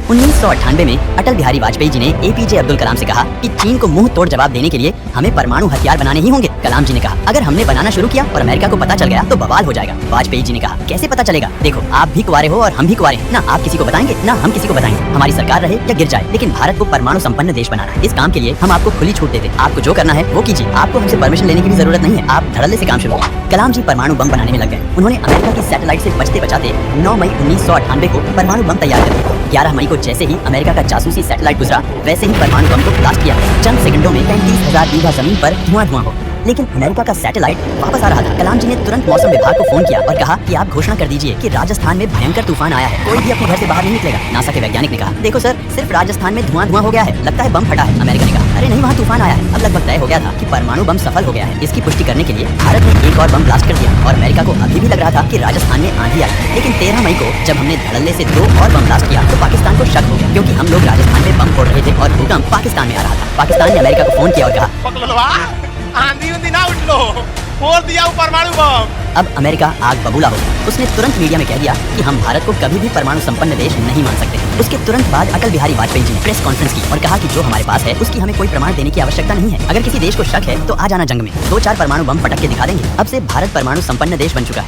1998 में अटल बिहारी वाजपेयी जी ने एपीजे अब्दुल कलाम से कहा कि चीन को मुंह तोड़ जवाब देने के लिए हमें परमाणु हथियार बनाने ही होंगे। कलाम जी ने कहा अगर हमने बनाना शुरू किया और अमेरिका को पता चल गया तो बवाल हो जाएगा। वाजपेयी जी ने कहा कैसे पता चलेगा, देखो आप भी कुंवारे हो और हम भी कुंवारे हैं, ना आप किसी को बताएंगे ना हम किसी को बताएंगे। हमारी सरकार रहे या गिर जाए, लेकिन भारत को परमाणु संपन्न देश बनाना है। इस काम के लिए हम आपको खुली छूट देते, आपको जो करना है वो कीजिए, आपको हमसे परमिशन लेने की भी जरूरत नहीं है, आप धड़ल्ले से काम शुरू करें। कलाम जी परमाणु बम बनाने में लग गए। उन्होंने अमेरिका की सैटेलाइट से बचते बचाते 9 मई 1998 को परमाणु बम तैयार कर दिया। 11 मई को जैसे ही अमेरिका का जासूसी सैटेलाइट गुजरा वैसे ही परमाणु बम को ब्लास्ट किया। चंद सेकंडों में 35,000 बीघा जमीन पर धुआं हो। लेकिन अमेरिका का सैटेलाइट वापस आ रहा था। कलाम जी ने तुरंत मौसम विभाग को फोन किया और कहा कि आप घोषणा कर दीजिए कि राजस्थान में भयंकर तूफान आया है, कोई भी अपने घर से बाहर नहीं निकलेगा। नासा के वैज्ञानिक ने कहा देखो सर, सिर्फ राजस्थान में धुआं हो गया है, लगता है बम फटा है। अमेरिका ने कहा अरे नहीं, वहाँ तूफान आया है। अब लगभग तय हो गया था कि परमाणु बम सफल हो गया है। इसकी पुष्टि करने के लिए भारत ने एक और बम ब्लास्ट कर दिया और अमेरिका को अभी भी लग रहा था कि राजस्थान में आंधी आई। लेकिन 13 मई को जब हमने धड़ल्ले से 2 और बम ब्लास्ट किया तो पाकिस्तान को शक हो गया, क्योंकि हम लोग राजस्थान में बम फोड़ रहे थे और भूकंप पाकिस्तान में आ रहा था। पाकिस्तान ने अमेरिका को फोन किया और कहा आंधी उंधी ना उठ लो, फोड़ दिया परमाणु बम। अब अमेरिका आग बबूला हो गया। उसने तुरंत मीडिया में कह दिया कि हम भारत को कभी भी परमाणु संपन्न देश नहीं मान सकते। उसके तुरंत बाद अटल बिहारी वाजपेयी जी ने प्रेस कॉन्फ्रेंस की और कहा कि जो हमारे पास है उसकी हमें कोई प्रमाण देने की आवश्यकता नहीं है। अगर किसी देश को शक है तो आ जाना जंग में, 2-4 परमाणु बम पटक के दिखा देंगे। अब से भारत परमाणु संपन्न देश बन चुका है।